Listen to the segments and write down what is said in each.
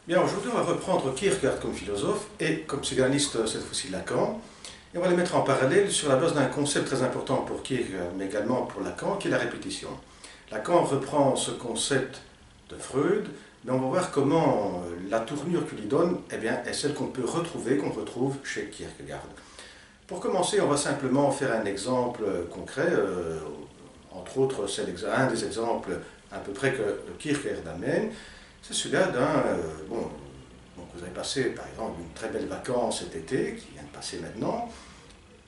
Bien, aujourd'hui, on va reprendre Kierkegaard comme philosophe et comme psychanalyste, cette fois-ci Lacan. Et on va les mettre en parallèle sur la base d'un concept très important pour Kierkegaard, mais également pour Lacan, qui est la répétition. Lacan reprend ce concept de Freud, mais on va voir comment la tournure qu'il lui donne est celle qu'on peut retrouver, qu'on retrouve chez Kierkegaard. Pour commencer, on va simplement faire un exemple concret, entre autres, c'est un des exemples à peu près que Kierkegaard amène. C'est celui-là donc vous avez passé par exemple une très belle vacance cet été, qui vient de passer maintenant,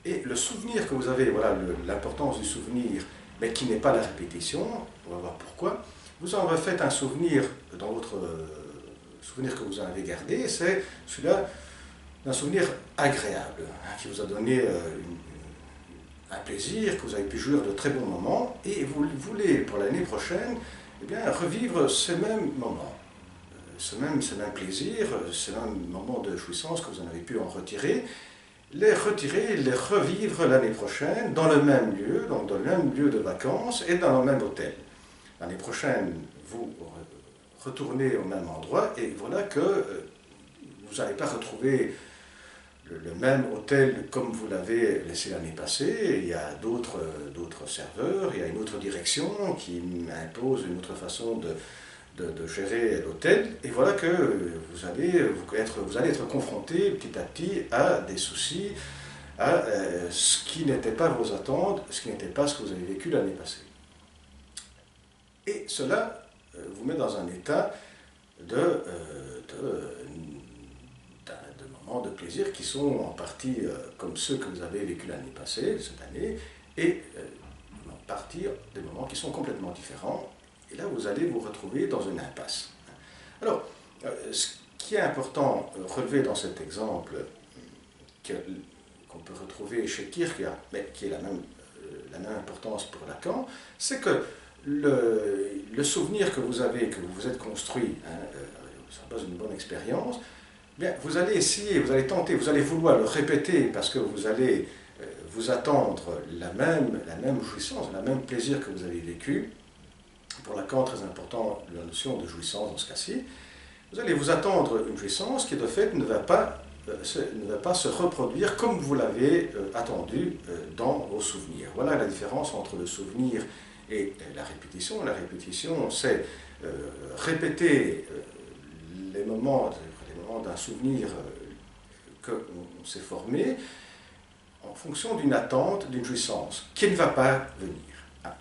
et le souvenir que vous avez, voilà l'importance du souvenir, mais qui n'est pas la répétition, on va voir pourquoi, vous en refaites un souvenir dans votre souvenir que vous en avez gardé, c'est celui-là d'un souvenir agréable, qui vous a donné un plaisir, que vous avez pu jouir de très bons moments, et vous voulez pour l'année prochaine revivre ces mêmes moments. Ce même plaisir, ces mêmes moments de jouissance que vous en avez pu en retirer, les revivre l'année prochaine dans le même lieu, donc dans le même lieu de vacances et dans le même hôtel. L'année prochaine, vous retournez au même endroit et voilà que vous n'allez pas retrouver le même hôtel comme vous l'avez laissé l'année passée. Il y a d'autres serveurs, il y a une autre direction qui impose une autre façon de gérer l'hôtel, et voilà que vous allez être confronté petit à petit à des soucis, à ce qui n'était pas vos attentes, ce qui n'était pas ce que vous avez vécu l'année passée. Et cela vous met dans un état de moments de plaisir qui sont en partie comme ceux que vous avez vécu l'année passée, cette année, et en partie des moments qui sont complètement différents. Et là, vous allez vous retrouver dans une impasse. Alors, ce qui est important relever dans cet exemple, qu'on peut retrouver chez Kierkegaard, mais qui est la même importance pour Lacan, c'est que le souvenir que vous avez, que vous vous êtes construit, sur la base d'une bonne expérience, vous allez essayer, vous allez tenter, vous allez vouloir le répéter parce que vous allez vous attendre la même jouissance, le même plaisir que vous avez vécu. Pour Lacan, très important, la notion de jouissance dans ce cas-ci. Vous allez vous attendre une jouissance qui, de fait, ne va pas se reproduire comme vous l'avez attendu dans vos souvenirs. Voilà la différence entre le souvenir et la répétition. La répétition, c'est répéter les moments d'un souvenir qu'on s'est formé en fonction d'une attente, d'une jouissance qui ne va pas venir.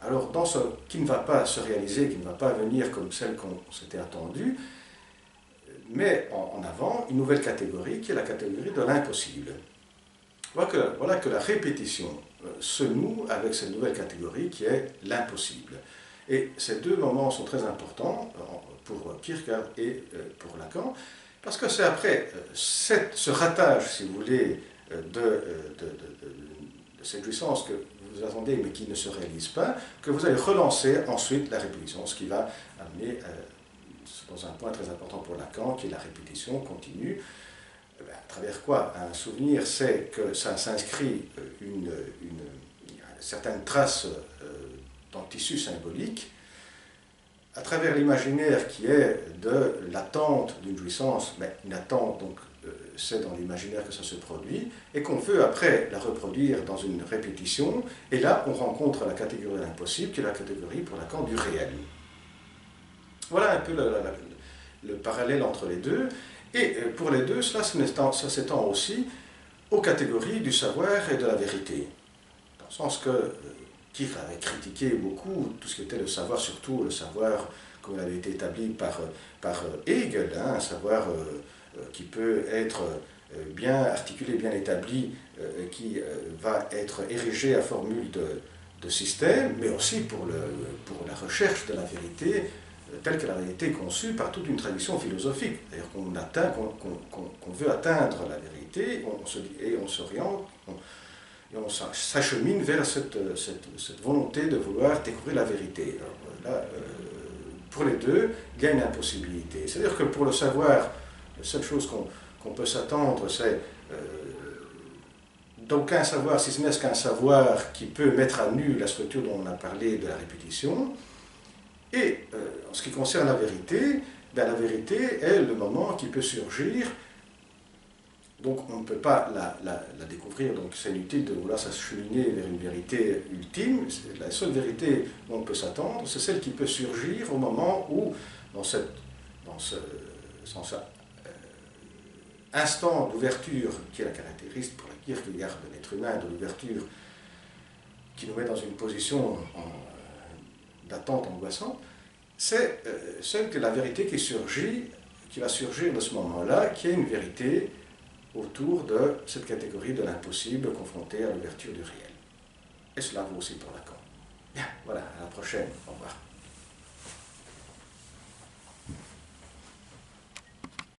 Alors, dans ce qui ne va pas se réaliser, qui ne va pas venir comme celle qu'on s'était attendue, met en avant une nouvelle catégorie qui est la catégorie de l'impossible. Voilà que la répétition se noue avec cette nouvelle catégorie qui est l'impossible. Et ces deux moments sont très importants pour Kierkegaard et pour Lacan, parce que c'est après ce ratage, si vous voulez, de cette jouissance que vous attendez mais qui ne se réalise pas, que vous allez relancer ensuite la répétition, ce qui va amener dans un point très important pour Lacan, qui est la répétition continue, à travers quoi un souvenir, c'est que ça s'inscrit une certaine trace dans le tissu symbolique, à travers l'imaginaire qui est de l'attente d'une jouissance, mais une attente, donc c'est dans l'imaginaire que ça se produit, et qu'on veut après la reproduire dans une répétition, et là on rencontre la catégorie de l'impossible, qui est la catégorie pour Lacan du réel. Voilà un peu le parallèle entre les deux, et pour les deux, ça s'étend aussi aux catégories du savoir et de la vérité, dans le sens que Kierkegaard avait critiqué beaucoup tout ce qui était le savoir, surtout le savoir comme il avait été établi par Hegel, un savoir qui peut être bien articulé, bien établi, qui va être érigé à formule de système, mais aussi pour la recherche de la vérité, telle qu'elle a été conçue par toute une tradition philosophique. D'ailleurs, qu'on veut atteindre la vérité, on s'oriente, et on s'achemine vers cette volonté de vouloir découvrir la vérité. Alors, là, pour les deux, il y a une impossibilité. C'est-à-dire que pour le savoir, la seule chose qu'on peut s'attendre, c'est d'aucun savoir, si ce n'est qu'un savoir qui peut mettre à nu la structure dont on a parlé de la répétition. Et en ce qui concerne la vérité, ben, la vérité est le moment qui peut surgir. Donc on ne peut pas la découvrir, donc c'est inutile de vouloir s'acheminer vers une vérité ultime. La seule vérité où on peut s'attendre, c'est celle qui peut surgir au moment où, dans ce instant d'ouverture qui est la caractéristique pour la Kierkegaard de l'être humain, de l'ouverture qui nous met dans une position d'attente angoissante, c'est celle que la vérité qui va surgir de ce moment-là, qui est une vérité autour de cette catégorie de l'impossible confrontée à l'ouverture du réel. Et cela vaut aussi pour Lacan. Bien, voilà, à la prochaine. Au revoir.